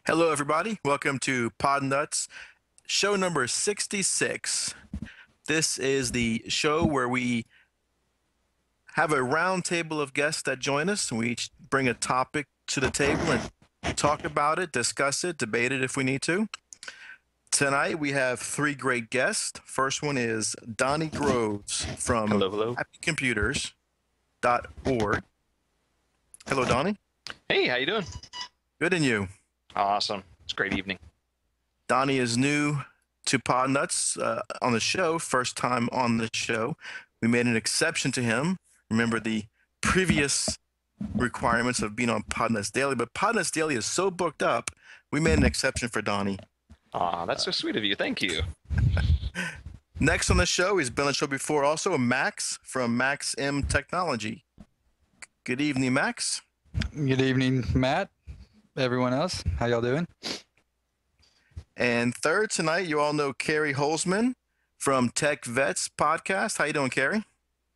Hello, everybody. Welcome to Podnutz, show number 66. This is the show where we have a round table of guests that join us, and we each bring a topic to the table and talk about it, discuss it, debate it if we need to. Tonight, we have three great guests. First one is Donnie Groves from Hello, hello. happycomputers.org. Hello, Donnie. Hey, how you doing? Good, and you? Awesome. It's a great evening. Donnie is new to Podnutz on the show, first time on the show. We made an exception to him. Remember the previous requirements of being on Podnutz Daily, but Podnutz Daily is so booked up, we made an exception for Donnie. That's so sweet of you. Thank you. Next on the show, he's been on the show before also, Max from Max M Technology. Good evening, Max. Good evening, Matt. Everyone else, how y'all doing? And third tonight, you all know Carrie Holzman from Tech Vets Podcast. How you doing, Carrie?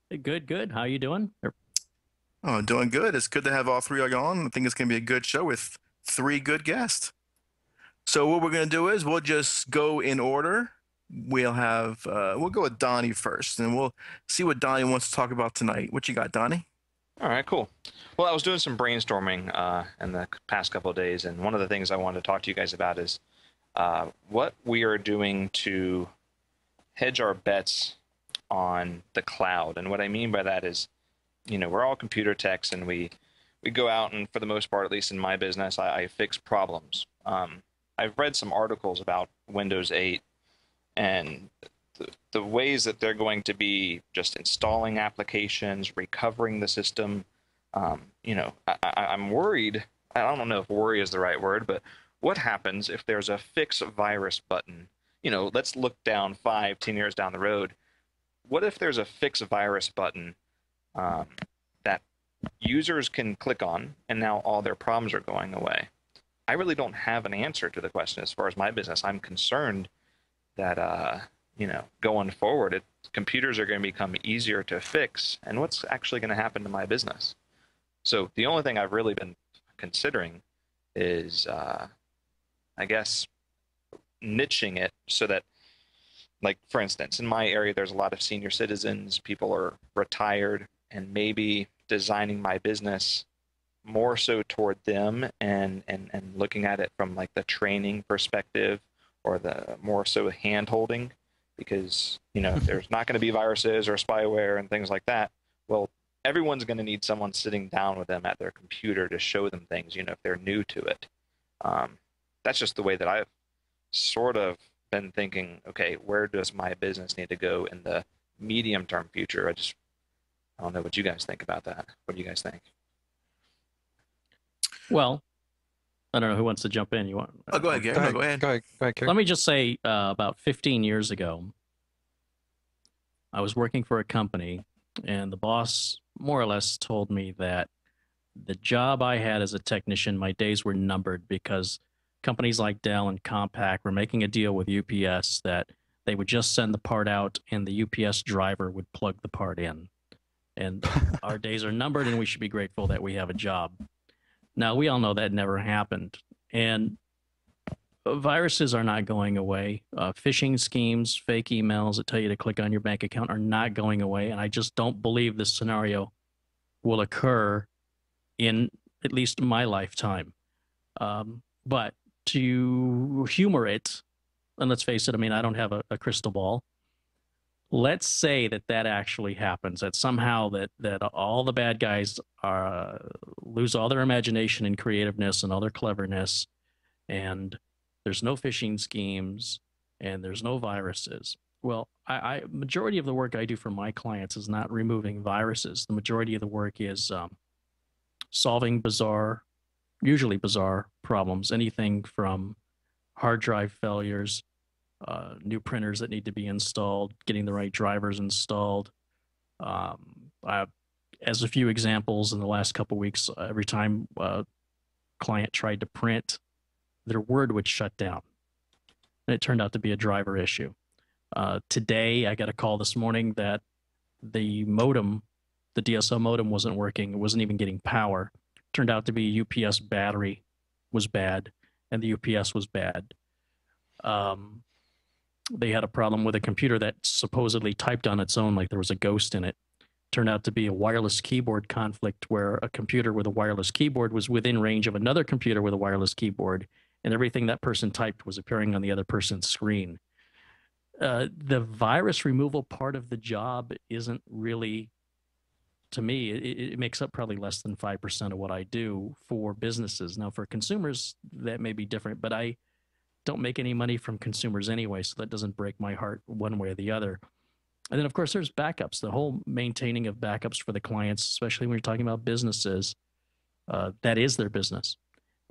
Good, good. How you doing? Oh, doing good. It's good to have all three of you on. I think it's going to be a good show with three good guests. So what we're going to do is we'll just go in order. We'll go with Donnie first, and we'll see what Donnie wants to talk about tonight. What you got, Donnie? All right, cool. Well, I was doing some brainstorming in the past couple of days, and one of the things I wanted to talk to you guys about is what we are doing to hedge our bets on the cloud. And what I mean by that is, we're all computer techs, and we go out and, for the most part, at least in my business, I fix problems. I've read some articles about Windows 8 and the ways that they're going to be just installing applications, recovering the system. I'm worried. I don't know if worry is the right word, but what happens if there's a fix virus button? Let's look down 5-10 years down the road. What if there's a fix virus button that users can click on, and now all their problems are going away? I really don't have an answer to the question as far as my business. I'm concerned that going forward, computers are going to become easier to fix, and what's actually going to happen to my business? So the only thing I've really been considering is, I guess, niching it so that, like, for instance, in my area, there's a lot of senior citizens, people are retired, and maybe designing my business more so toward them and looking at it from, like, the training perspective or the more so hand-holding. Because, if there's not going to be viruses or spyware and things like that, well, everyone's going to need someone sitting down with them at their computer to show them things, if they're new to it. That's just the way that I've sort of been thinking, okay, where does my business need to go in the medium-term future? I don't know what you guys think about that. What do you guys think? Well, I don't know who wants to jump in. You want? Oh, go ahead, Gary. No, go ahead. Go ahead, Kerry. Let me just say, about 15 years ago, I was working for a company, and the boss more or less told me that the job I had as a technician, my days were numbered because companies like Dell and Compaq were making a deal with UPS that they would just send the part out, and the UPS driver would plug the part in. And our days are numbered, and we should be grateful that we have a job. Now, we all know that never happened, and viruses are not going away. Phishing schemes, fake emails that tell you to click on your bank account are not going away, and I just don't believe this scenario will occur in at least my lifetime. But to humor it, and let's face it, I mean, I don't have a crystal ball. Let's say that actually happens, that somehow that all the bad guys lose all their imagination and creativeness and all their cleverness, and there's no phishing schemes and there's no viruses. Well, majority of the work I do for my clients is not removing viruses. The majority of the work is solving usually bizarre problems, anything from hard drive failures, new printers that need to be installed, getting the right drivers installed. As a few examples, in the last couple of weeks, every time a client tried to print, their Word would shut down. And it turned out to be a driver issue. Today, I got a call this morning that the DSL modem wasn't working. It wasn't even getting power. Turned out to be UPS battery was bad, and the UPS was bad. They had a problem with a computer that supposedly typed on its own like there was a ghost in it. Turned out to be a wireless keyboard conflict where a computer with a wireless keyboard was within range of another computer with a wireless keyboard, and everything that person typed was appearing on the other person's screen. The virus removal part of the job isn't really, to me, it makes up probably less than 5% of what I do for businesses. Now, for consumers, that may be different, but I don't make any money from consumers anyway, so that doesn't break my heart one way or the other. And then, of course, there's backups, the whole maintaining of backups for the clients, especially when you're talking about businesses. That is their business.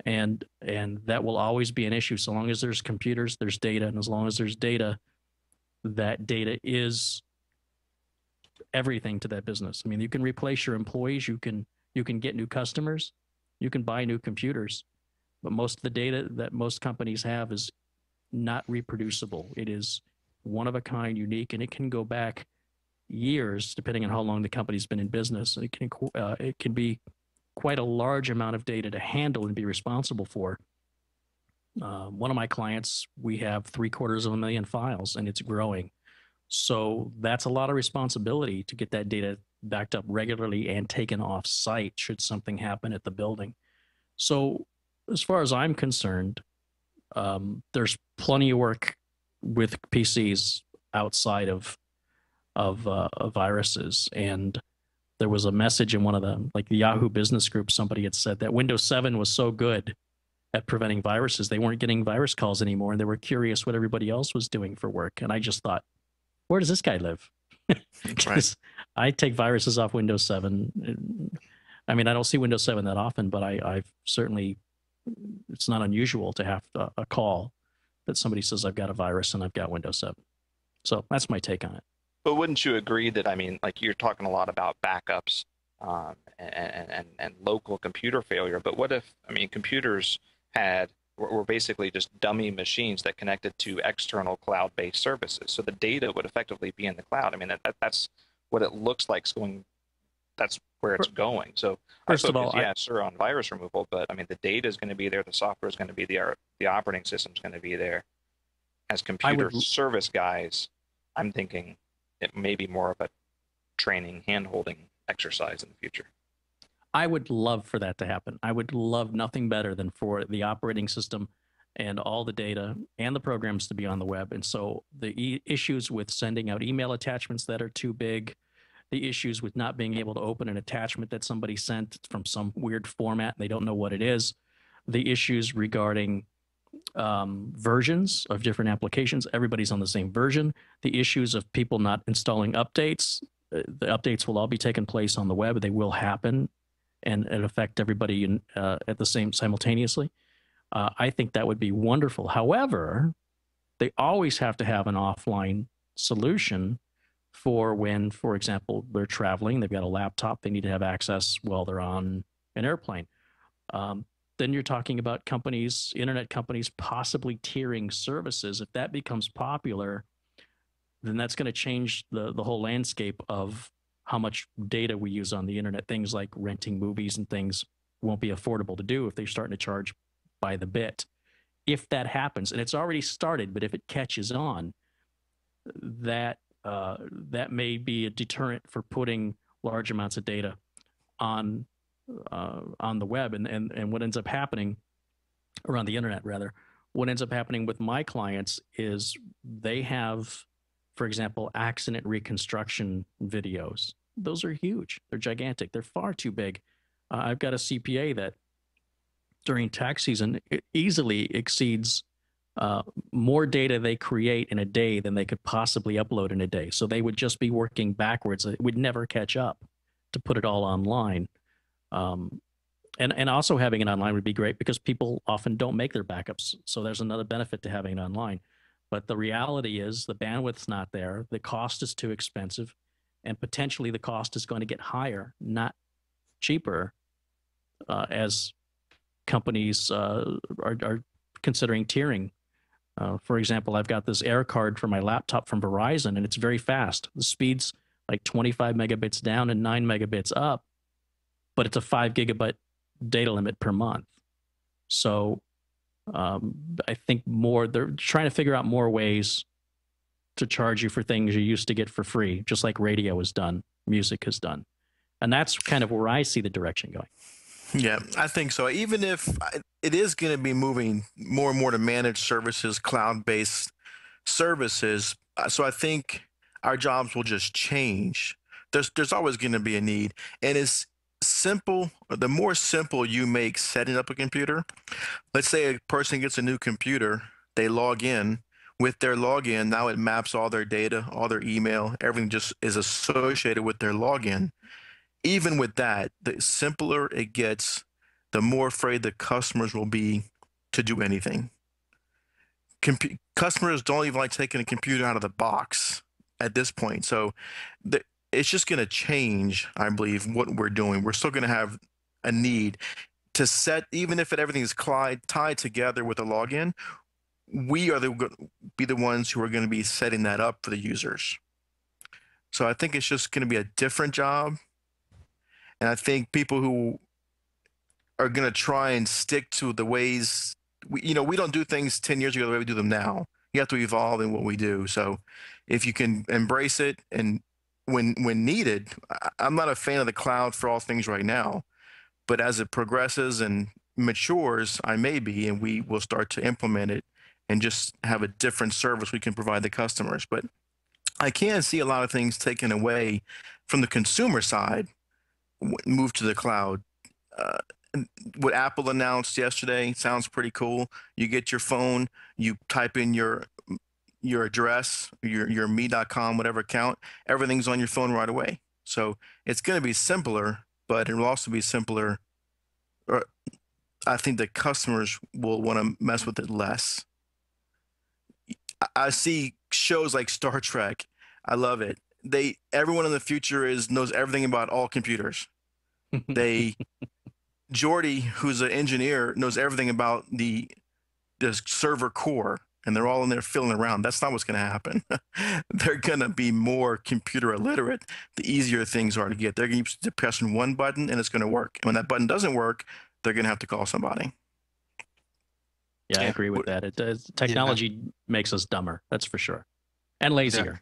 And that will always be an issue. So long as there's computers, there's data. And as long as there's data, that data is everything to that business. I mean, you can replace your employees, you can get new customers, you can buy new computers, but most of the data that most companies have is not reproducible. It is one of a kind, unique, and it can go back years depending on how long the company's been in business. And it can be quite a large amount of data to handle and be responsible for. One of my clients, we have 750,000 files, and it's growing. So that's a lot of responsibility to get that data backed up regularly and taken off site should something happen at the building. So as far as I'm concerned, there's plenty of work with PCs outside of viruses. And there was a message in one of the, like the Yahoo Business Group, somebody had said that Windows 7 was so good at preventing viruses, they weren't getting virus calls anymore, and they were curious what everybody else was doing for work. And I just thought, where does this guy live? Because I take viruses off Windows 7. I mean, I don't see Windows 7 that often, but I've certainly, it's not unusual to have a call that somebody says I've got a virus and I've got Windows 7. So that's my take on it. But wouldn't you agree that, I mean, like you're talking a lot about backups and local computer failure, but what if, I mean, computers were basically just dummy machines that connected to external cloud-based services. So the data would effectively be in the cloud. I mean, that's what it looks like going. That's where it's going. So first of all, yeah, sure, on virus removal, but I mean, the data is going to be there, the software is going to be there, the operating system is going to be there. As computer service guys, I'm thinking it may be more of a training, hand-holding exercise in the future. I would love for that to happen. I would love nothing better than for the operating system and all the data and the programs to be on the web. And so the issues with sending out email attachments that are too big, the issues with not being able to open an attachment that somebody sent from some weird format and they don't know what it is, the issues regarding versions of different applications, everybody's on the same version, the issues of people not installing updates, the updates will all be taking place on the web. They will happen and affect everybody at the same simultaneously. I think that would be wonderful. However, they always have to have an offline solution for when, for example, they're traveling, they've got a laptop, they need to have access while they're on an airplane. Then you're talking about companies, internet companies, possibly tiering services. If that becomes popular, then that's going to change the whole landscape of how much data we use on the internet. Things like renting movies and things won't be affordable to do if they're starting to charge by the bit. If that happens, and it's already started, but if it catches on, that may be a deterrent for putting large amounts of data on the web. And what ends up happening, or on the internet rather, what ends up happening with my clients is they have, for example, accident reconstruction videos. Those are huge. They're gigantic. They're far too big. I've got a CPA that during tax season it easily exceeds more data they create in a day than they could possibly upload in a day. So they would just be working backwards. It would never catch up to put it all online. And also having it online would be great because people often don't make their backups. So there's another benefit to having it online. But the reality is the bandwidth's not there. The cost is too expensive. And potentially the cost is going to get higher, not cheaper, as companies are considering tiering. For example, I've got this air card for my laptop from Verizon, and it's very fast. The speed's like 25 megabits down and 9 megabits up, but it's a 5 gigabyte data limit per month. So I think they're trying to figure out more ways to charge you for things you used to get for free, just like radio has done, music has done. And that's kind of where I see the direction going. Yeah, I think so. Even if it is going to be moving more and more to managed services, cloud-based services, so I think our jobs will just change. There's always going to be a need, and it's simple. The more simple you make setting up a computer, let's say a person gets a new computer, they log in. With their login, now it maps all their data, all their email, everything just is associated with their login. Even with that, the simpler it gets, the more afraid the customers will be to do anything. Customers don't even like taking a computer out of the box at this point. So it's just going to change, I believe, what we're doing. We're still going to have a need to set, even if everything is tied together with a login, we are be the ones who are going to be setting that up for the users. So I think it's just going to be a different job. And I think people who are going to try and stick to the ways, we don't do things 10 years ago the way we do them now. You have to evolve in what we do. So if you can embrace it and when needed, I'm not a fan of the cloud for all things right now, but as it progresses and matures, I may be, and we will start to implement it and just have a different service we can provide the customers. But I can see a lot of things taken away from the consumer side, move to the cloud. What Apple announced yesterday sounds pretty cool. You get your phone, you type in your address, your me.com, whatever account, everything's on your phone right away. So it's going to be simpler, but it will also be simpler. Or I think the customers will want to mess with it less. I see shows like Star Trek. I love it. Everyone in the future knows everything about all computers. Geordi, who's an engineer, knows everything about the server core, and they're all in there filling around. That's not what's going to happen. They're going to be more computer illiterate the easier things are to get. They're going to press one button, and it's going to work. And when that button doesn't work, they're going to have to call somebody. Yeah, I agree with that. It does. Technology makes us dumber, that's for sure, and lazier.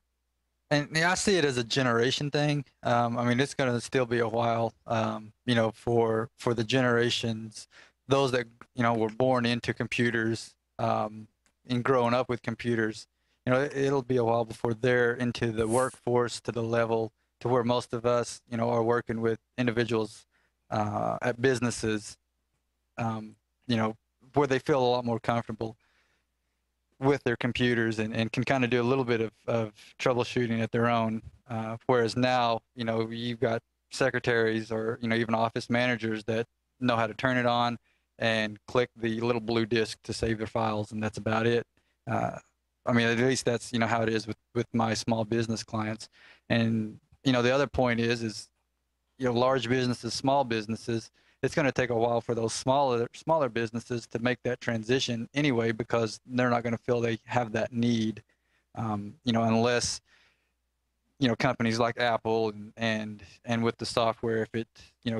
And I see it as a generation thing. I mean, it's going to still be a while, for the generations, those that, were born into computers and growing up with computers, it'll be a while before they're into the workforce to the level to where most of us, are working with individuals at businesses, where they feel a lot more comfortable with their computers and can kind of do a little bit of troubleshooting at their own. Whereas now, you've got secretaries or, even office managers that know how to turn it on and click the little blue disc to save their files, and that's about it. I mean, at least that's, how it is with my small business clients. And, the other point is, large businesses, small businesses, it's going to take a while for those smaller businesses to make that transition anyway, because they're not going to feel they have that need, unless, companies like Apple and with the software, if it,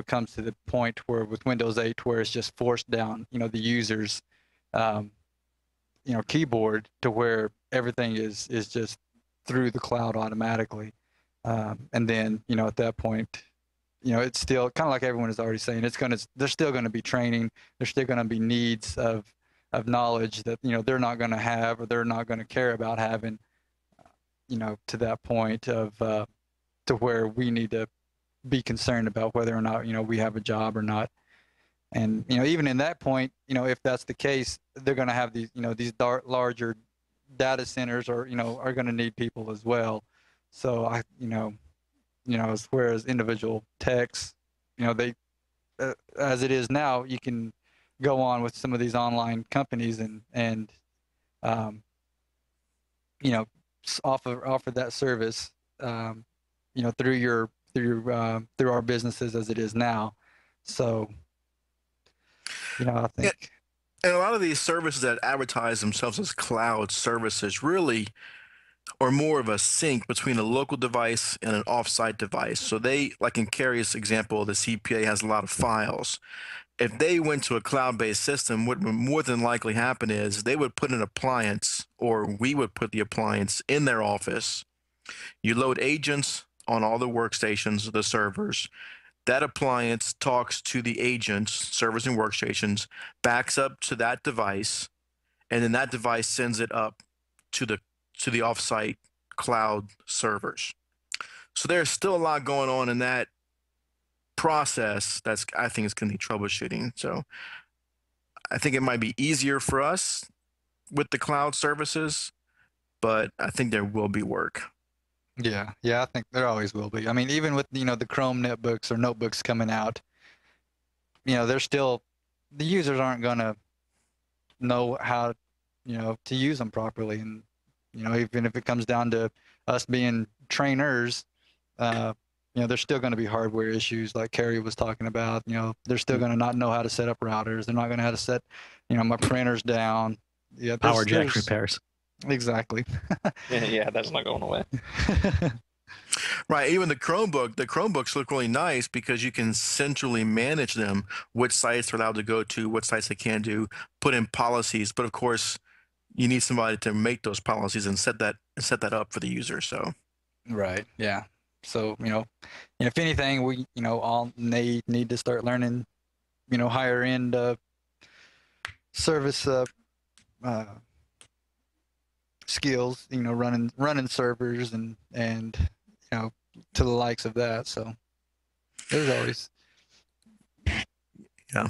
comes to the point where with Windows 8, where it's just forced down, the user's, keyboard to where everything is just through the cloud automatically. And then, at that point, it's still kind of like everyone is already saying, there's still going to be training. There's still going to be needs of knowledge that, they're not going to have, or they're not going to care about having, to that point of, to where we need to be concerned about whether or not, we have a job or not. And, even in that point, if that's the case, they're going to have these, these larger data centers or, are going to need people as well. So whereas individual techs, they, as it is now, you can go on with some of these online companies and offer that service, through our businesses as it is now. So, I think. And a lot of these services that advertise themselves as cloud services really or more of a sync between a local device and an offsite device. So they, like in Carrie's example, the CPA has a lot of files. if they went to a cloud-based system, what would more than likely happen is they would put an appliance, or we would put the appliance in their office. You load agents on all the workstations, the servers. That appliance talks to the agents, servers and workstations, backs up to that device, and then that device sends it up to the offsite cloud servers. So there's still a lot going on in that process that's, I think, is going to need troubleshooting. So I think it might be easier for us with the cloud services, but I think there will be work. Yeah, I think there always will be. I mean, even with, the Chrome netbooks or notebooks coming out, they're still, the users aren't going to know how, to use them properly. And, even if it comes down to us being trainers, there's still going to be hardware issues like Carrie was talking about. They're still going to not know how to set up routers. They're not going to know how to set, my printers down. Yeah, Power jack repairs. Exactly. Yeah, that's not going away. Right. Even the Chromebooks look really nice because you can centrally manage them, which sites they're allowed to go to, what sites they can do, put in policies. But of course, you need somebody to make those policies and set that up for the user. So. Right. Yeah. So, if anything, we, all need to start learning, higher end service skills, running servers and to the likes of that. So there's always. Yeah,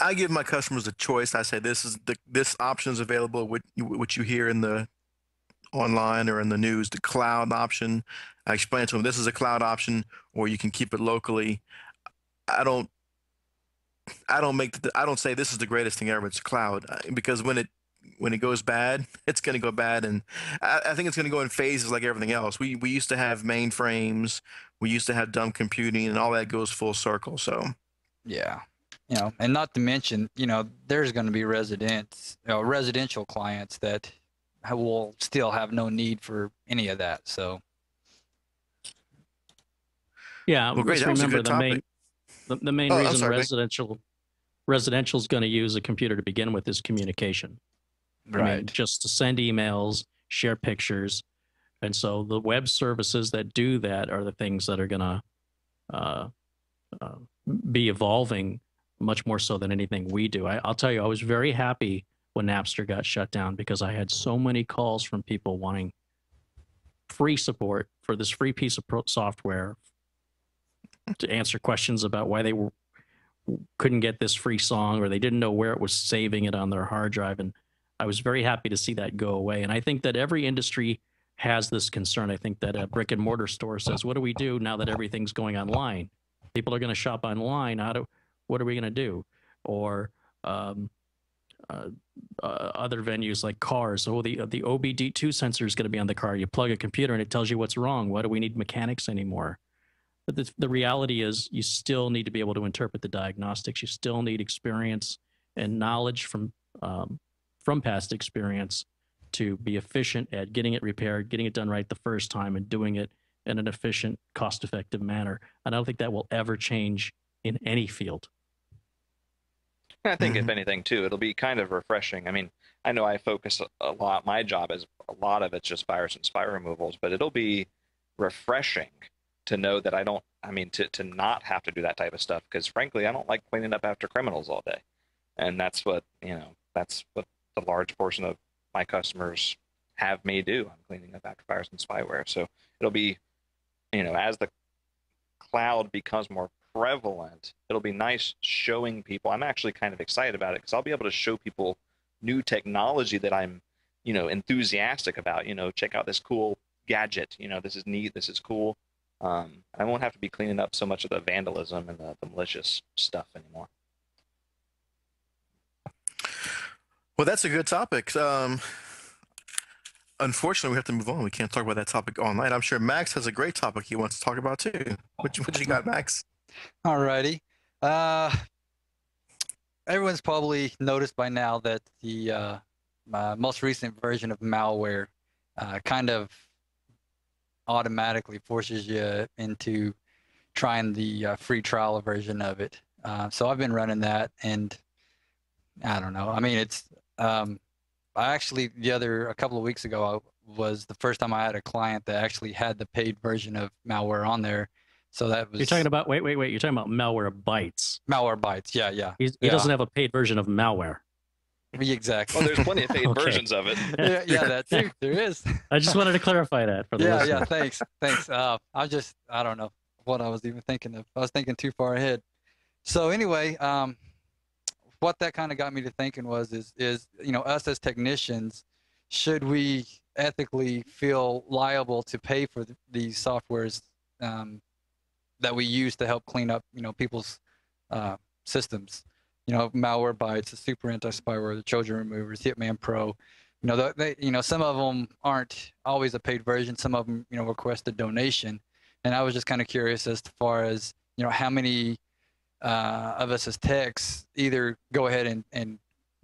I give my customers a choice. I say this option is available, which you hear in the online or in the news, the cloud option. I explain to them this is a cloud option, or you can keep it locally. I don't say this is the greatest thing ever. It's cloud, because when it goes bad, it's going to go bad, and I think it's going to go in phases like everything else. We used to have mainframes, we used to have dumb computing, and all that goes full circle. So yeah, and not to mention, there's going to be residential clients that will still have no need for any of that. So yeah, well, great. just That was a remember good topic. the main Oh, I'm reason sorry, residential is going to use a computer to begin with is communication. right. I mean, just to send emails, share pictures. And so the web services that do that are the things that are going to be evolving much more so than anything we do. I'll tell you, I was very happy when Napster got shut down because I had so many calls from people wanting free support for this free piece of software to answer questions about why they couldn't get this free song, or they didn't know where it was saving it on their hard drive. And I was very happy to see that go away. And I think that every industry has this concern. I think that a brick and mortar store says, what do we do now that everything's going online? People are going to shop online. What are we going to do? Or other venues like cars. So the OBD2 sensor is going to be on the car. You plug a computer and it tells you what's wrong. Why do we need mechanics anymore? But the reality is you still need to be able to interpret the diagnostics. You still need experience and knowledge from past experience to be efficient at getting it repaired, getting it done right the first time, and doing it in an efficient, cost-effective manner. And I don't think that will ever change in any field. I think if anything too, it'll be kind of refreshing. I mean, I know I focus a lot. My job is a lot of it's just virus and spy removals, but it'll be refreshing to know that to not have to do that type of stuff. Because frankly, I don't like cleaning up after criminals all day, and that's what the large portion of my customers have me do. I'm cleaning up after virus and spyware. So it'll be, as the cloud becomes more prevalent, it'll be nice showing people. I'm actually kind of excited about it because I'll be able to show people new technology that I'm, enthusiastic about. Check out this cool gadget. This is neat. This is cool. I won't have to be cleaning up so much of the vandalism and the malicious stuff anymore. Well, that's a good topic. Unfortunately, we have to move on. We can't talk about that topic all night. I'm sure Max has a great topic he wants to talk about too. What you got, Max? All righty. Everyone's probably noticed by now that the most recent version of malware kind of automatically forces you into trying the free trial version of it. So I've been running that, and I don't know. I mean, it's I actually a couple of weeks ago was the first time I had a client that actually had the paid version of malware on there. So that was You're talking about wait. You're talking about malware bytes. malware bytes. Yeah, yeah. He doesn't have a paid version of malware. Exactly. Well, there's plenty of paid Okay. versions of it. Yeah, that too. There is. I just wanted to clarify that for the Yeah, listener. yeah. Thanks. I don't know what I was even thinking of. I was thinking too far ahead. So anyway, what that kind of got me to thinking is us as technicians, should we ethically feel liable to pay for these softwares that we use to help clean up people's systems? Malware bytes, the super anti-spyware, the Trojan removers, Hitman Pro. Some of them aren't always a paid version. Some of them request a donation, and I was just kind of curious as far as how many of us as techs either go ahead and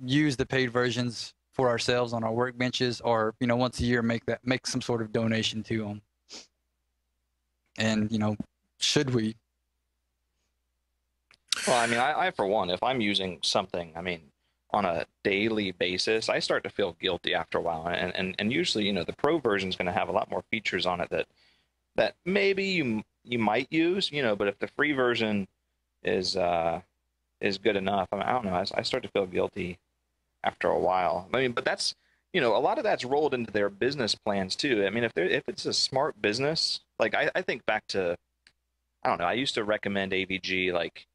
use the paid versions for ourselves on our workbenches, or once a year make some sort of donation to them. And should we? Well, I mean, I for one, if I'm using something, I mean, on a daily basis, I start to feel guilty after a while. And usually, the pro version is going to have a lot more features on it that maybe you might use, but if the free version is good enough, I don't know. I start to feel guilty after a while. I mean, but that's a lot of that's rolled into their business plans too. I mean, if it's a smart business, like I think back to, I don't know, I used to recommend AVG like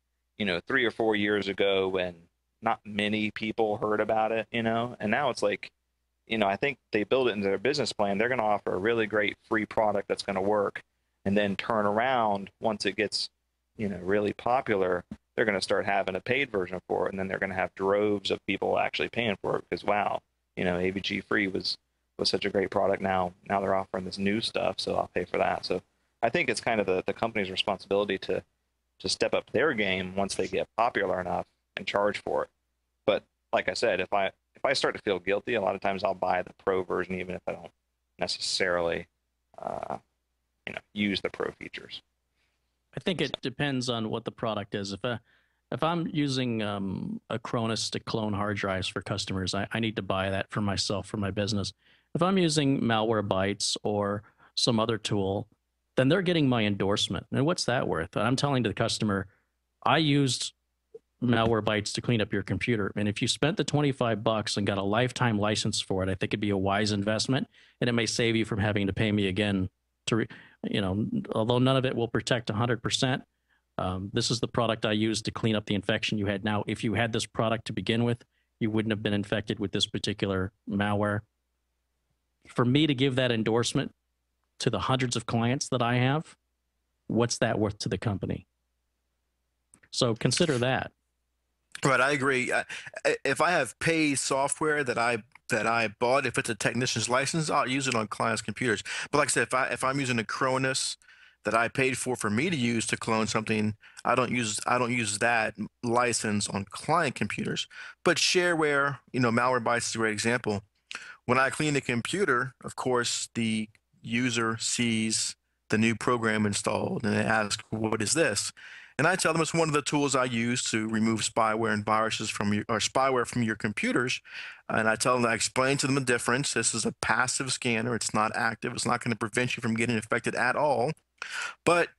3 or 4 years ago when not many people heard about it, and now it's like, I think they build it into their business plan. They're going to offer a really great free product that's going to work, and then turn around once it gets really popular. They're going to start having a paid version for it, and then they're going to have droves of people actually paying for it because wow, AVG free was such a great product. Now they're offering this new stuff, so I'll pay for that. So I think it's kind of the company's responsibility to step up their game once they get popular enough and charge for it. But like I said, if I start to feel guilty, a lot of times I'll buy the pro version even if I don't necessarily use the pro features. I think it depends on what the product is. If I'm using a Cronus to clone hard drives for customers, I need to buy that for myself, for my business. If I'm using malware bytes or some other tool, then they're getting my endorsement. And what's that worth? I'm telling the customer, I used malware bytes to clean up your computer. And if you spent the $25 and got a lifetime license for it, I think it'd be a wise investment, and it may save you from having to pay me again although none of it will protect 100%. This is the product I used to clean up the infection you had. Now, if you had this product to begin with, you wouldn't have been infected with this particular malware. For me to give that endorsement to the hundreds of clients that I have, what's that worth to the company? So consider that. Right, I agree. If I have paid software that I bought, if it's a technician's license, I'll use it on clients' computers. But like I said, if I'm using a Cronus that I paid for me to use to clone something, I don't use that license on client computers. But shareware, Malwarebytes is a great example. When I clean the computer, of course, the user sees the new program installed and they ask, "What is this?" And I tell them it's one of the tools I use to remove spyware and viruses spyware from your computers. And I explain to them the difference. This is a passive scanner. It's not active. It's not going to prevent you from getting infected at all. But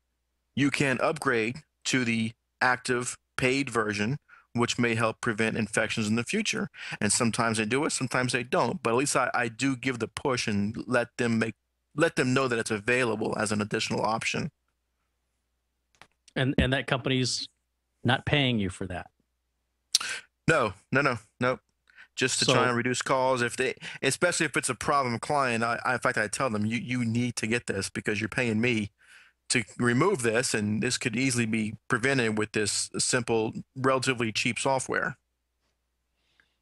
you can upgrade to the active paid version, which may help prevent infections in the future. And sometimes they do it, sometimes they don't. But at least I do give the push and let them know that it's available as an additional option. And that company's not paying you for that. No. Just to try and reduce calls. Especially if it's a problem client, in fact, I tell them you need to get this because you're paying me to remove this, and this could easily be prevented with this simple, relatively cheap software.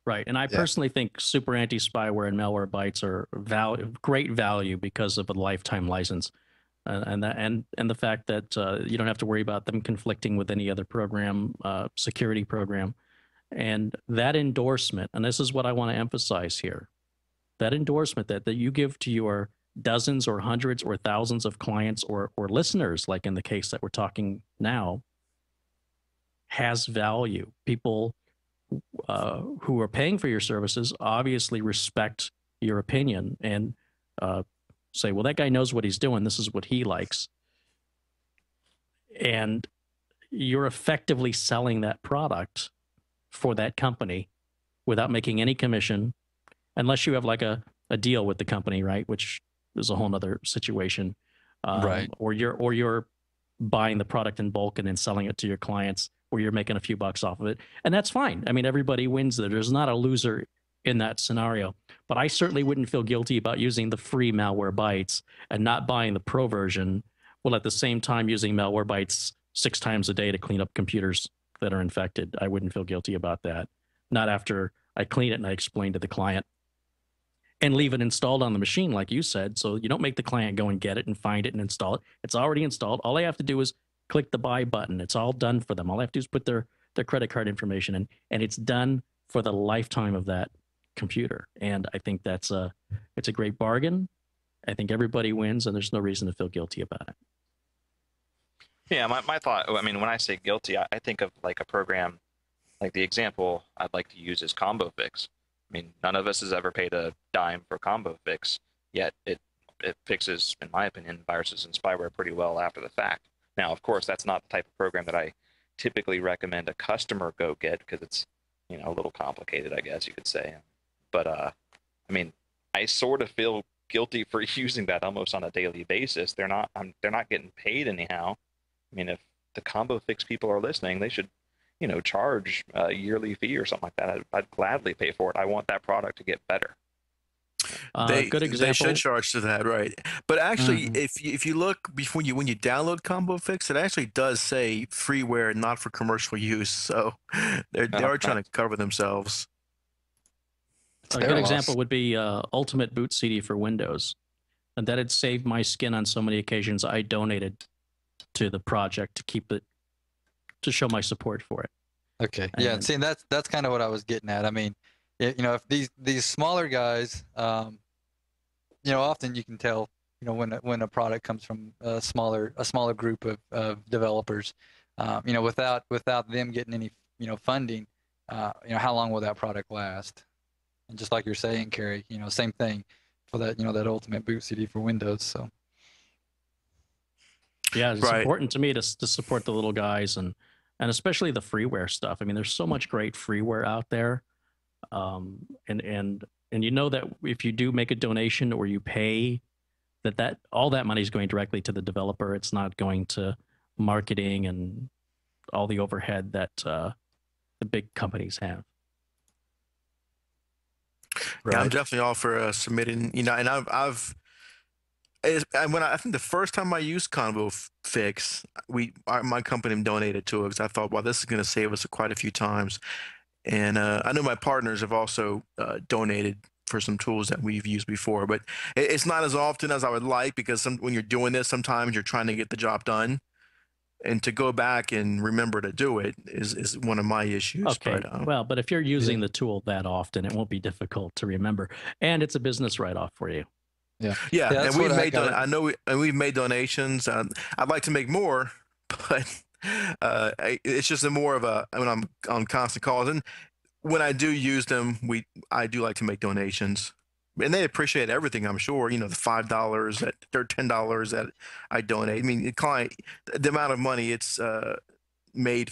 Right, and I personally think super anti-spyware and malware bytes are great value because of a lifetime license. And the fact that you don't have to worry about them conflicting with any other program, security program, and that endorsement. And this is what I want to emphasize here: that endorsement that you give to your dozens or hundreds or thousands of clients or listeners, like in the case that we're talking now, has value. People who are paying for your services obviously respect your opinion and say, well, that guy knows what he's doing. This is what he likes. And you're effectively selling that product for that company without making any commission, unless you have like a deal with the company, right? Which is a whole nother situation. Right. Or you're buying the product in bulk and then selling it to your clients, where you're making a few bucks off of it. And that's fine. I mean, everybody wins there. There's not a loser in that scenario. But I certainly wouldn't feel guilty about using the free Malwarebytes and not buying the pro version, while at the same time using Malwarebytes 6 times a day to clean up computers that are infected. I wouldn't feel guilty about that. Not after I clean it and I explain to the client and leave it installed on the machine, like you said. So you don't make the client go and get it and find it and install it. It's already installed. All I have to do is click the buy button. It's all done for them. All I have to do is put their credit card information in, and it's done for the lifetime of that computer. And I think it's a great bargain. I think everybody wins, and there's no reason to feel guilty about it. Yeah, my thought, I mean, when I say guilty, I think of like a program, like the example I'd like to use is Combo Fix. I mean, none of us has ever paid a dime for Combo Fix, yet it fixes, in my opinion, viruses and spyware pretty well after the fact. Now, of course, that's not the type of program that I typically recommend a customer go get, because it's, you know, a little complicated, I guess you could say. But I mean, I sort of feel guilty for using that almost on a daily basis. They're not getting paid anyhow. I mean, if the Combo Fix people are listening, they should, you know, charge a yearly fee or something like that. I'd gladly pay for it. I want that product to get better. Good example. They should charge to that, right? But actually, if you look before when you download Combo Fix, it actually does say freeware, not for commercial use. So they are trying to cover themselves. A good example would be Ultimate Boot CD for Windows, and that had saved my skin on so many occasions. I donated to the project to keep it, to show my support for it. Okay. Yeah. And see, that's kind of what I was getting at. I mean, you know, if these smaller guys, you know, often you can tell, you know, when a product comes from a smaller group of developers, you know, without them getting any, you know, funding, you know, how long will that product last? And just like you're saying, Kerry, you know, same thing for that, you know, that Ultimate Boot CD for Windows. So. Yeah, it's important to me to support the little guys and especially the freeware stuff. I mean, there's so much great freeware out there, and you know that if you do make a donation or you pay, that all that money is going directly to the developer. It's not going to marketing and all the overhead that the big companies have. Right. Yeah, I'm definitely all for submitting. You know, and I think the first time I used Combo Fix, my company donated to it because I thought, well, this is going to save us quite a few times. And I know my partners have also donated for some tools that we've used before, but it's not as often as I would like, because when you're doing this, sometimes you're trying to get the job done, and to go back and remember to do it is one of my issues. Okay, but if you're using the tool that often, it won't be difficult to remember, and it's a business write-off for you. Yeah, and we've made. We've made donations. I'd like to make more, but it's just more of a when I'm on constant calls, and when I do use them, I do like to make donations, and they appreciate everything. I'm sure, you know, the $5 or $10 that I donate. I mean, the amount of money it's made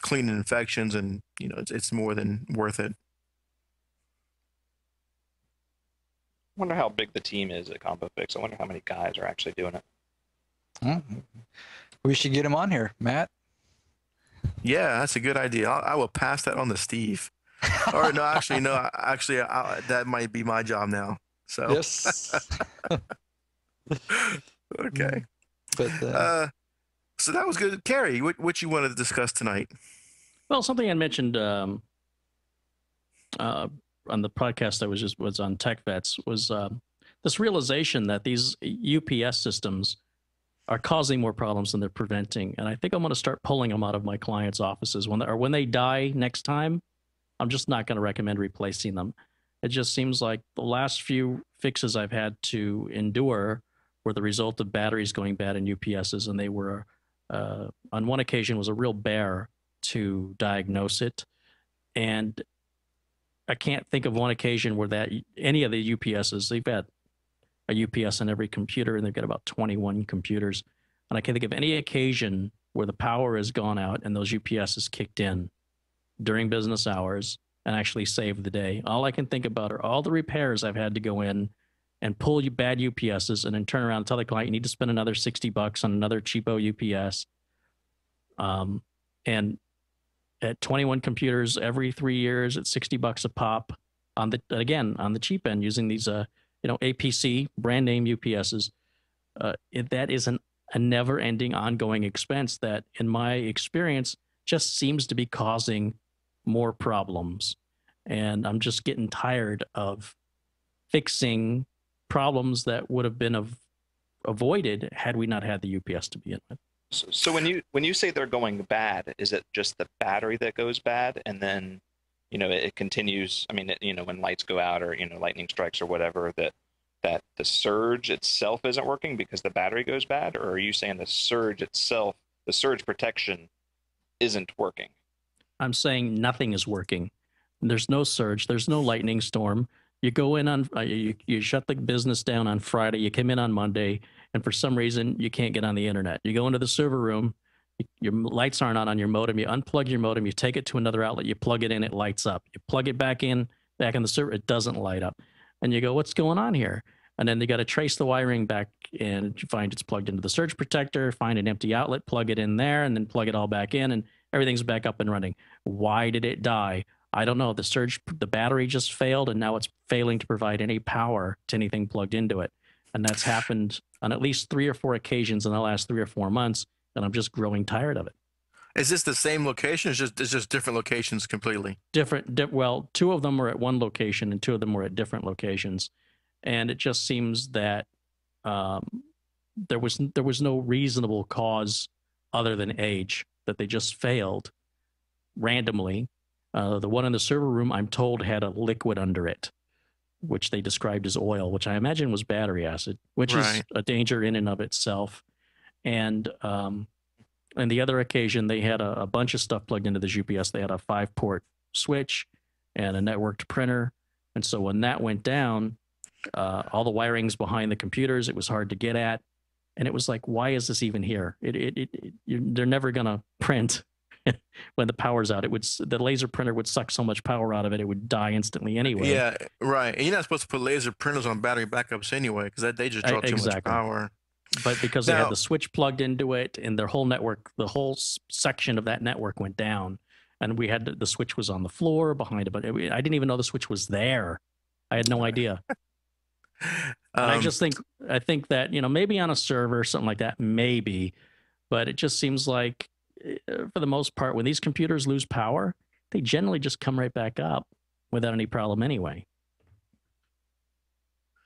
cleaning infections, and you know, it's more than worth it. I wonder how big the team is at Combo Fix. I wonder how many guys are actually doing it. We should get him on here, Matt. Yeah, that's a good idea. I will pass that on to Steve. Or no, actually, that might be my job now. So yes. Okay. But so that was good, Kerry. What you wanted to discuss tonight? Well, something I mentioned on the podcast I was on Tech Vets was this realization that these UPS systems are causing more problems than they're preventing, and I think I'm going to start pulling them out of my clients' offices when they die next time. I'm just not going to recommend replacing them. It just seems like the last few fixes I've had to endure were the result of batteries going bad in UPSs, and they were on one occasion was a real bear to diagnose it. And I can't think of one occasion where that any of the UPSs, they've had a UPS on every computer, and they've got about 21 computers. And I can't think of any occasion where the power has gone out and those UPSs kicked in during business hours and actually saved the day. All I can think about are all the repairs I've had to go in and pull you bad UPSs and then turn around and tell the client you need to spend another $60 on another cheapo UPS. And at 21 computers every 3 years at $60 a pop on the cheap end using these APC brand name UPSs. That is a never ending ongoing expense that in my experience just seems to be causing more problems. And I'm just getting tired of fixing problems that would have been avoided had we not had the UPS to begin with. So when you say they're going bad, is it just the battery that goes bad, and then it continues? I mean, when lights go out or lightning strikes or whatever, that the surge itself isn't working because the battery goes bad, or are you saying the surge itself, the surge protection, isn't working? I'm saying nothing is working. There's no surge. There's no lightning storm. You go in on you shut the business down on Friday. You come in on Monday, and for some reason you can't get on the internet. You go into the server room. Your lights aren't on your modem. You unplug your modem. You take it to another outlet. You plug it in. It lights up. You plug it back in the server. It doesn't light up. And you go, what's going on here? And then you got to trace the wiring back, and you find it's plugged into the surge protector. Find an empty outlet, plug it in there, and then plug it all back in, and everything's back up and running. Why did it die? I don't know. The battery just failed, and now it's failing to provide any power to anything plugged into it. And that's happened on at least 3 or 4 occasions in the last 3 or 4 months, and I'm just growing tired of it. Is this the same location? It's just different locations completely. Well, 2 of them were at one location, and 2 of them were at different locations, and it just seems that there was no reasonable cause other than age, that they just failed randomly. The one in the server room, I'm told, had a liquid under it, which they described as oil, which I imagine was battery acid, which is a danger in and of itself. And the other occasion, they had a bunch of stuff plugged into this UPS. They had a 5-port switch and a networked printer. And so when that went down, all the wiring's behind the computers. It was hard to get at. And it was like, why is this even here? They're never going to print when the power's out. The laser printer would suck so much power out of it, it would die instantly anyway. Yeah, right. And you're not supposed to put laser printers on battery backups anyway, because they just draw too much power. But because they had the switch plugged into it, and their whole network, the whole section of that network went down, and we had the switch was on the floor behind it, but I didn't even know the switch was there. I had no idea. I think that maybe on a server or something like that, maybe, but it just seems like for the most part, when these computers lose power, they generally just come right back up without any problem anyway.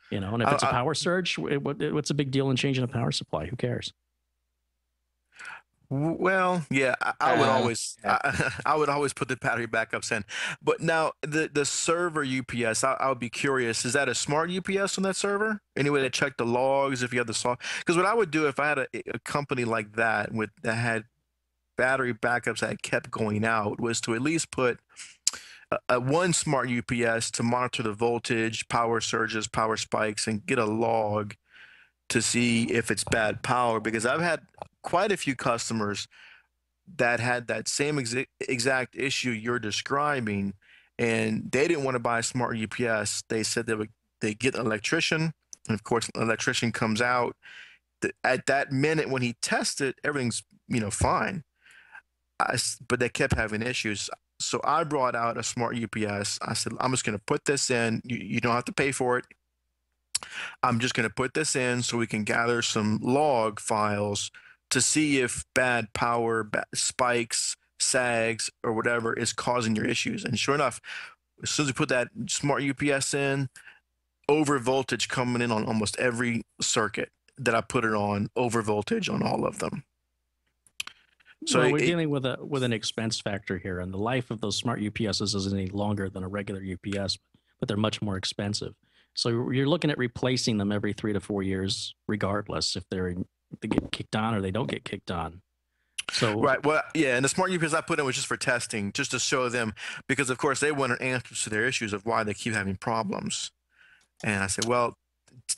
And if it's a power surge, what's a big deal in changing a power supply? Who cares? Well, yeah, I would always put the battery backups in. But now the server UPS, I would be curious, is that a smart UPS on that server? Any way to check the logs if you have the soft? Because what I would do if I had a company like that that had battery backups that kept going out was to at least put one smart UPS to monitor the voltage, power surges, power spikes, and get a log to see if it's bad power. Because I've had quite a few customers that had that same exact issue you're describing, and they didn't want to buy a smart UPS. They said they get an electrician, and of course, an electrician comes out. At that minute when he tested, everything's fine. But they kept having issues. So I brought out a smart UPS. I said, I'm just going to put this in. You don't have to pay for it. I'm just going to put this in so we can gather some log files to see if bad power, spikes, sags, or whatever is causing your issues. And sure enough, as soon as we put that smart UPS in, over voltage coming in on almost every circuit that I put it on, over voltage on all of them. So we're dealing with an expense factor here, and the life of those smart UPSs isn't any longer than a regular UPS, but they're much more expensive. So you're looking at replacing them every 3 to 4 years, regardless if they get kicked on or they don't get kicked on. So Right. Well, yeah, and the smart UPS I put in was just for testing, just to show them, because of course they wanted answers to their issues of why they keep having problems. And I said, well,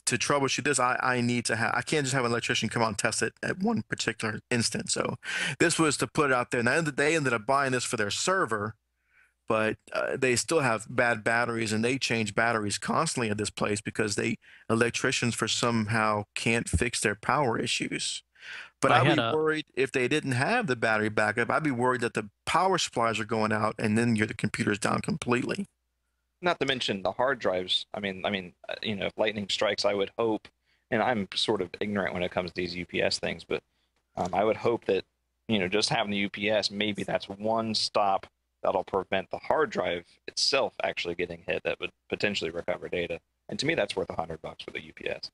to troubleshoot this, I need to have, I can't just have an electrician come out and test it at one particular instance. So this was to put it out there. And they ended up buying this for their server, but they still have bad batteries, and they change batteries constantly at this place because electricians for somehow can't fix their power issues. But I I'd had be a worried if they didn't have the battery backup. I'd be worried that the power supplies are going out and then the computer's down completely. Not to mention the hard drives. If lightning strikes, I would hope, and I'm sort of ignorant when it comes to these UPS things, but I would hope that, just having the UPS, maybe that's one stop that'll prevent the hard drive itself actually getting hit that would potentially recover data. And to me, that's worth $100 for the UPS.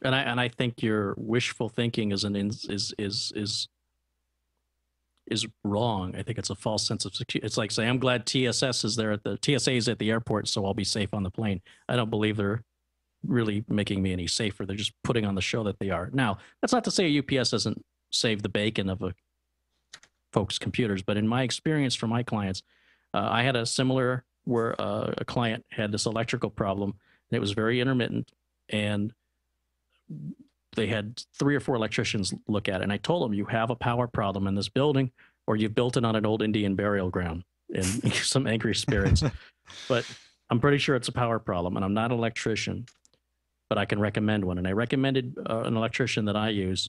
and I think your wishful thinking is wrong. I think it's a false sense of security. It's like saying, I'm glad TSA is at the airport, so I'll be safe on the plane. I don't believe they're really making me any safer. They're just putting on the show that they are. Now, that's not to say a UPS doesn't save the bacon of folks' computers, but in my experience for my clients, I had a similar where a client had this electrical problem, and it was very intermittent, and they had 3 or 4 electricians look at it. And I told them, you have a power problem in this building, or you've built it on an old Indian burial ground and some angry spirits. But I'm pretty sure it's a power problem, and I'm not an electrician, but I can recommend one. And I recommended an electrician that I use,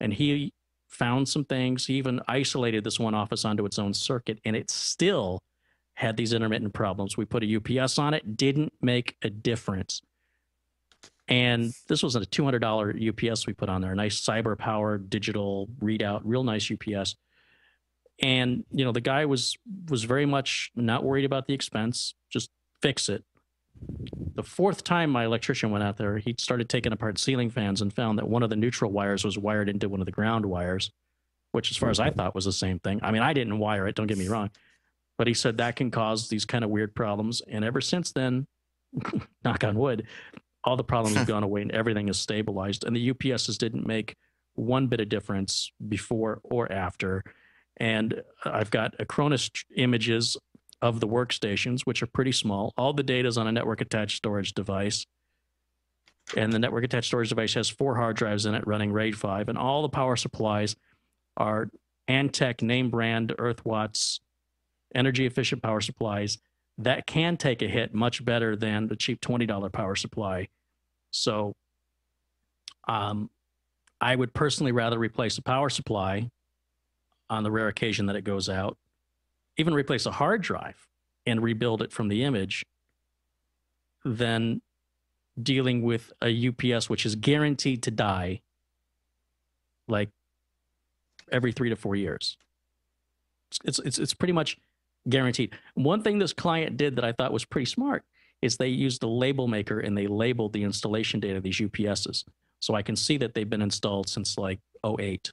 and he found some things. He even isolated this one office onto its own circuit, and it still had these intermittent problems. We put a UPS on it, didn't make a difference. And this was a $200 UPS we put on there, a nice cyber power digital readout, real nice UPS. And, the guy was very much not worried about the expense, just fix it. The 4th time my electrician went out there, he started taking apart ceiling fans and found that one of the neutral wires was wired into one of the ground wires, which as far as I thought was the same thing. I mean, I didn't wire it, don't get me wrong. But he said that can cause these kind of weird problems. And ever since then, knock on wood, all the problems have gone away and everything is stabilized. And the UPSs didn't make one bit of difference before or after. And I've got Acronis images of the workstations, which are pretty small. All the data is on a network attached storage device. And the network attached storage device has 4 hard drives in it running RAID 5. And all the power supplies are Antec name brand Earthwatts energy efficient power supplies that can take a hit much better than the cheap $20 power supply. So I would personally rather replace a power supply on the rare occasion that it goes out, even replace a hard drive and rebuild it from the image, than dealing with a UPS, which is guaranteed to die like every 3 to 4 years. It's pretty much guaranteed. One thing this client did that I thought was pretty smart is they used a label maker and they labeled the installation date of these UPSs. So I can see that they've been installed since like 08.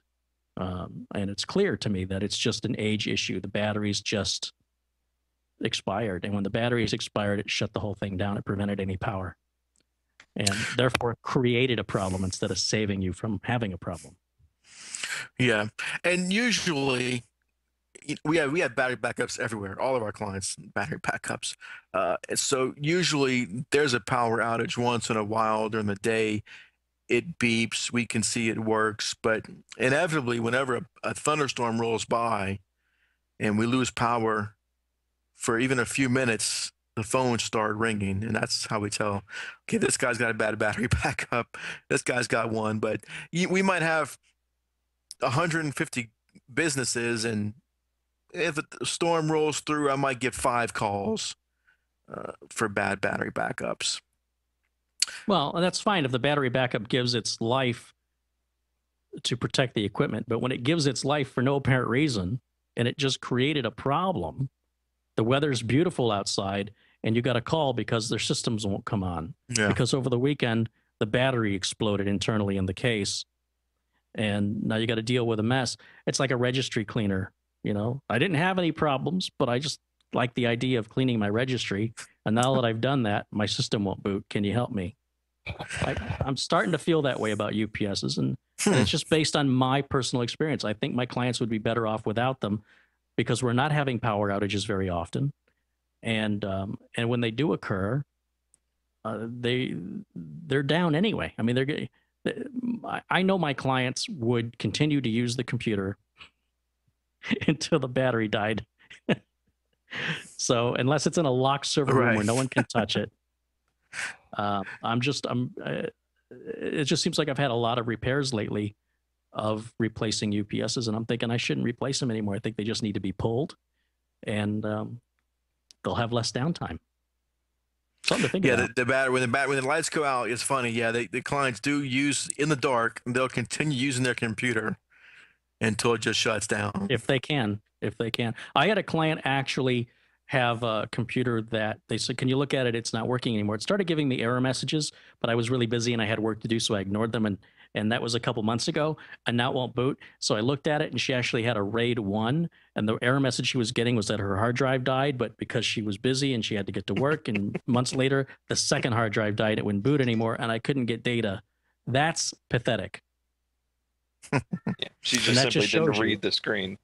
And it's clear to me that it's just an age issue. The batteries just expired. And when the batteries expired, it shut the whole thing down. It prevented any power. And therefore created a problem instead of saving you from having a problem. Yeah. And usually we have battery backups everywhere. All of our clients battery backups. So usually there's a power outage once in a while during the day. It beeps. We can see it works. But inevitably, whenever a thunderstorm rolls by and we lose power for even a few minutes, the phones start ringing. And that's how we tell, okay, this guy's got a bad battery backup. This guy's got one. But we might have 150 businesses, and if a storm rolls through, I might get 5 calls for bad battery backups. Well, and that's fine if the battery backup gives its life to protect the equipment. But when it gives its life for no apparent reason and it just created a problem, the weather's beautiful outside and you got a call because their systems won't come on. Yeah. Because over the weekend, the battery exploded internally in the case. And now you got to deal with a mess. It's like a registry cleaner. I didn't have any problems, but I just like the idea of cleaning my registry. And now that I've done that, my system won't boot. Can you help me? I'm starting to feel that way about UPSs, and it's just based on my personal experience. I think my clients would be better off without them because we're not having power outages very often, and when they do occur, they're down anyway. I mean, I know my clients would continue to use the computer until the battery died. So unless it's in a locked server room where no one can touch it, it just seems like I've had a lot of repairs lately of replacing UPSs, and I'm thinking I shouldn't replace them anymore. I think they just need to be pulled, and they'll have less downtime. Something to think about. Yeah, when the lights go out, it's funny. Yeah, the clients do use in the dark, and they'll continue using their computer until it just shuts down. If they can. I had a client actually have a computer that they said, can you look at it? It's not working anymore. It started giving me error messages, but I was really busy and I had work to do, so I ignored them. And that was a couple months ago, and now it won't boot. So I looked at it, and she actually had a RAID 1, and the error message she was getting was that her hard drive died, but because she was busy and she had to get to work, and months later, the second hard drive died, it wouldn't boot anymore, and I couldn't get data. That's pathetic. Yeah, she just simply didn't read the screen.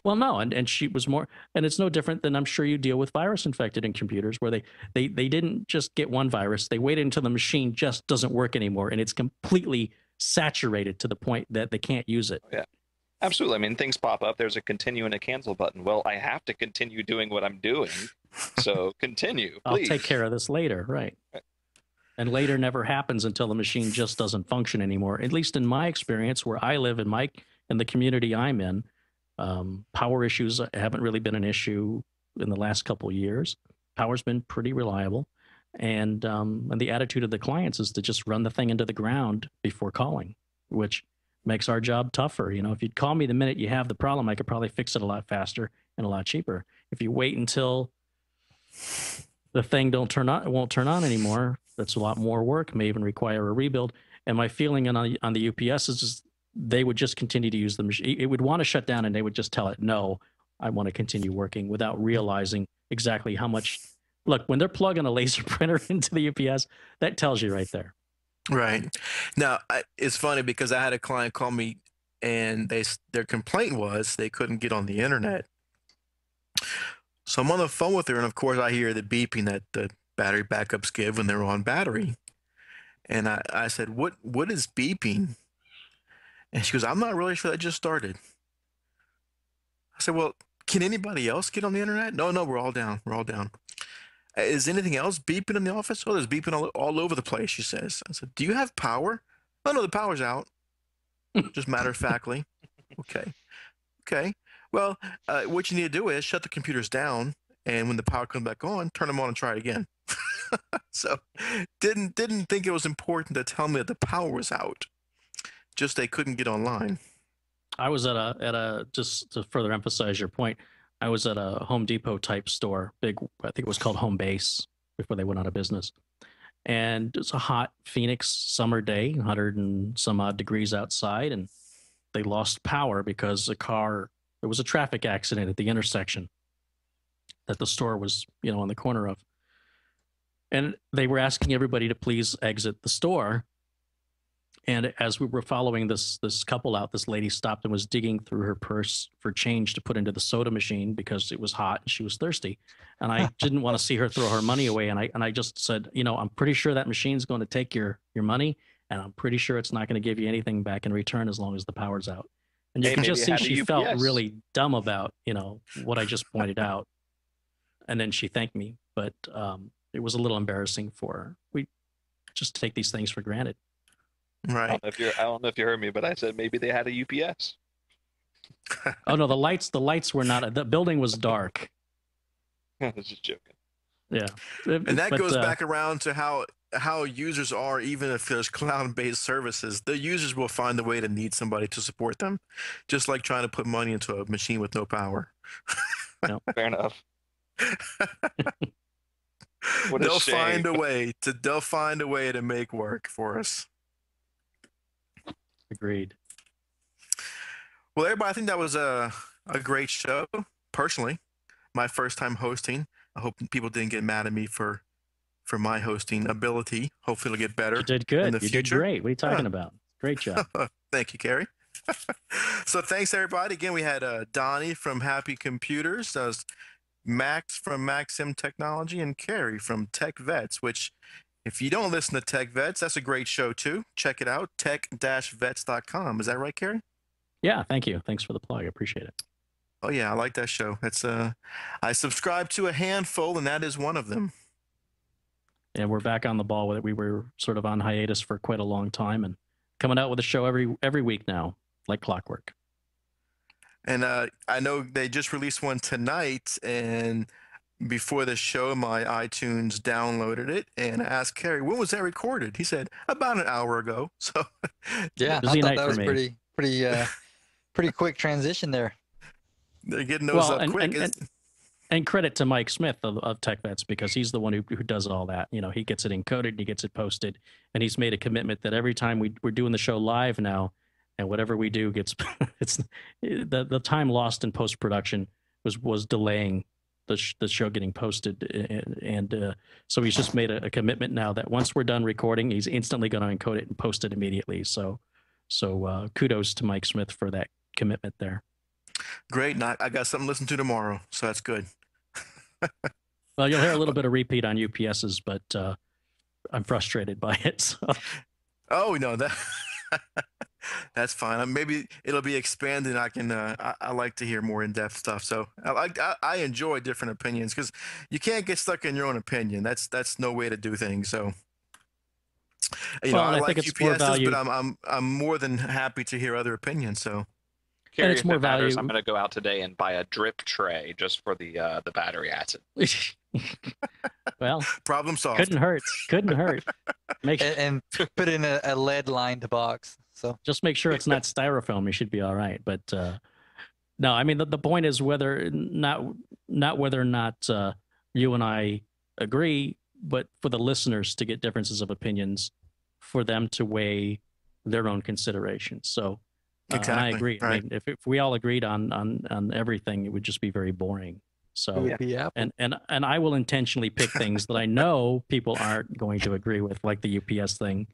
Well, no, and she was more, and it's no different than I'm sure you deal with virus infected in computers where they didn't just get one virus. They waited until the machine just doesn't work anymore, and it's completely saturated to the point that they can't use it. Yeah, absolutely. I mean, things pop up. There's a continue and a cancel button. Well, I have to continue doing what I'm doing, so continue, please. I'll take care of this later, right? And later never happens until the machine just doesn't function anymore. At least in my experience, where I live in the community I'm in, power issues haven't really been an issue in the last couple of years. Power's been pretty reliable, and the attitude of the clients is to just run the thing into the ground before calling, which makes our job tougher. You know, if you'd call me the minute you have the problem, I could probably fix it a lot faster and a lot cheaper. If you wait until the thing won't turn on anymore, that's a lot more work, may even require a rebuild. And my feeling on the UPS is just they would just continue to use the machine. It would want to shut down, and they would just tell it, no, I want to continue working, without realizing exactly how much. Look, when they're plugging a laser printer into the UPS, that tells you right there. Right. Now, it's funny because I had a client call me, and their complaint was they couldn't get on the internet. So I'm on the phone with her, and of course I hear the beeping that the battery backups give when they're on battery. And I said, what is beeping? And she goes, I'm not really sure, that just started. I said, well, can anybody else get on the internet? No, we're all down. Is anything else beeping in the office? Oh, there's beeping all over the place, she says. I said, do you have power? Oh, no, the power's out. Just matter-of-factly. Okay. Well, what you need to do is shut the computers down, and when the power comes back on, turn them on and try it again. So didn't think it was important to tell me that the power was out. Just they couldn't get online. I was at a just to further emphasize your point, I was at a Home Depot type store, big, I think it was called Home Base before they went out of business. And it's a hot Phoenix summer day, 100 and some odd degrees outside, and they lost power because there was a traffic accident at the intersection that the store was, on the corner of. And they were asking everybody to please exit the store. And as we were following this couple out, this lady stopped and was digging through her purse for change to put into the soda machine because it was hot and she was thirsty. And I didn't want to see her throw her money away. And I just said, I'm pretty sure that machine's going to take your money, and I'm pretty sure it's not going to give you anything back in return as long as the power's out. And you can just see she felt really dumb about, what I just pointed out. And then she thanked me, but it was a little embarrassing for her. We just take these things for granted. Right. I don't know if you heard me, but I said maybe they had a UPS. Oh no, the lights were not. The building was dark. I was just joking. Yeah. And that goes back around to how users are. Even if there's cloud-based services, the users will find a way to need somebody to support them, just like trying to put money into a machine with no power. No, fair enough. They'll find a way to make work for us. Agreed. Well, everybody, I think that was a great show. Personally, my first time hosting. I hope people didn't get mad at me for for my hosting ability. Hopefully, it'll get better. You did in good. the You did future. great. What are you talking about? Great job. Thank you, Carrie. So thanks, everybody. Again, we had Donnie from Happy Computers. That was Max from Maxim Technology, and Carrie from Tech Vets, which if you don't listen to Tech Vets, that's a great show too. Check it out, tech-vets.com. Is that right, Carrie? Yeah, thank you. Thanks for the plug. I appreciate it. Oh yeah, I like that show. That's I subscribe to a handful, and that is one of them. And we're back on the ball with it. We were sort of on hiatus for quite a long time and coming out with a show every week now, like clockwork. And I know they just released one tonight, and before the show, my iTunes downloaded it and I asked Kerry, when was that recorded? He said, about an hour ago. So Yeah, Busy I thought night that for was me. pretty quick transition there. they're getting those Well, up quick. and credit to Mike Smith of Tech Vets, because he's the one who does all that. You know, he gets it encoded and he gets it posted, and he's made a commitment that every time we're doing the show live now, and whatever we do gets it's the time lost in post production was delaying the show getting posted, and so he's just made a commitment now that once we're done recording, he's instantly going to encode it and post it immediately. So kudos to Mike Smith for that commitment there. Great. And I got something to listen to tomorrow, so that's good. Well, you'll hear a little bit of repeat on UPSs, but I'm frustrated by it. So. Oh no, that's fine. Maybe it'll be expanded. I can. I like to hear more in-depth stuff. So I enjoy different opinions, because you can't get stuck in your own opinion. That's no way to do things. So I like think it's more UPSs, value. but I'm more than happy to hear other opinions. So Carrie, it's if more it matters, value. I'm going to go out today and buy a drip tray just for the battery acid. Well, problem solved. couldn't hurt. Couldn't hurt. And put in a lead lined box. So Just make sure it's not styrofoam. You should be all right. But no, I mean the point is whether or not you and I agree, but for the listeners to get differences of opinions, for them to weigh their own considerations. So Exactly. and I agree. Right. I mean, if we all agreed on everything, it would just be very boring. it So would be Apple. and I will intentionally pick things that I know people aren't going to agree with, like the UPS thing.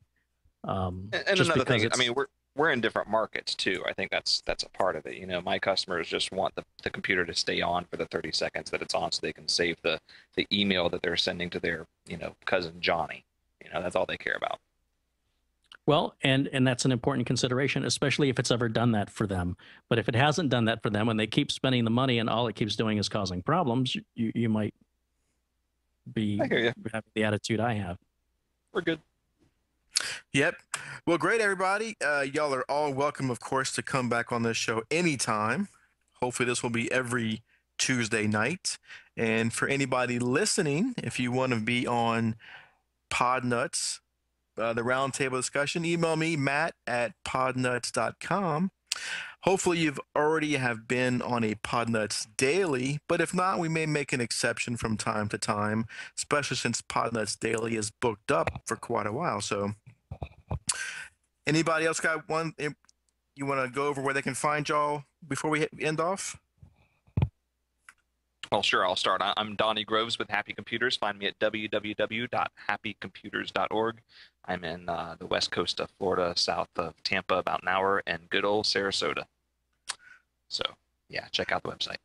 And just another because thing, I it's- mean, we're in different markets too. I think that's a part of it. You know, my customers just want the computer to stay on for the 30 seconds that it's on, so they can save the email that they're sending to their cousin Johnny. That's all they care about. Well, and that's an important consideration, especially if it's ever done that for them. But if it hasn't done that for them and they keep spending the money and all it keeps doing is causing problems, you might be I hear you. having the attitude I have. We're good. Yep. Well, great, everybody. Y'all are all welcome, of course, to come back on this show anytime. Hopefully, this will be every Tuesday night. And for anybody listening, if you want to be on Podnutz, the roundtable discussion, email me, matt@podnutz.com. Hopefully, you've already have been on a Podnutz daily, but if not, we may make an exception from time to time, especially since Podnutz daily is booked up for quite a while. So anybody else got one you want to go over where they can find y'all before we end off? Well, sure, I'll start. I'm Donnie Groves with Happy Computers. Find me at www.happycomputers.org. I'm in the west coast of Florida, south of Tampa, about an hour, and good old Sarasota. So, yeah, check out the website.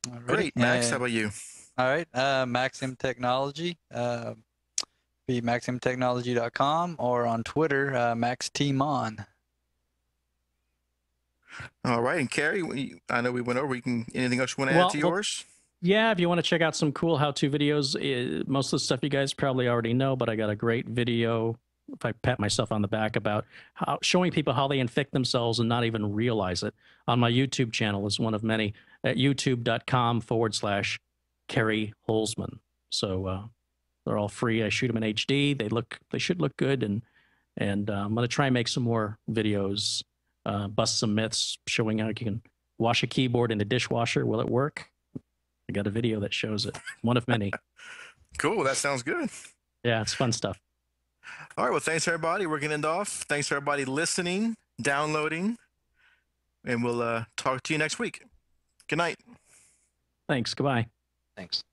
Alrighty. Great. Max, how And- about you? All right. Maxim Technology. Be maximtechnology.com or on Twitter, MaxTmon. All right. And Carrie, I know we went over. Anything else you want to add to yours? Yeah, if you want to check out some cool how-to videos, most of the stuff you guys probably already know, but I got a great video, if I pat myself on the back, about showing people how they infect themselves and not even realize it on my YouTube channel. Is one of many at youtube.com/Kerry Holzman. So they're all free. I shoot them in HD. They should look good, and I'm going to try and make some more videos, bust some myths, showing how you can wash a keyboard in a dishwasher. Will it work? I got a video that shows it. One of many. Cool. That sounds good. Yeah, it's fun stuff. All right. Well, thanks, everybody. We're going to end off. Thanks, everybody, listening, downloading, and we'll talk to you next week. Good night. Thanks. Goodbye. Thanks.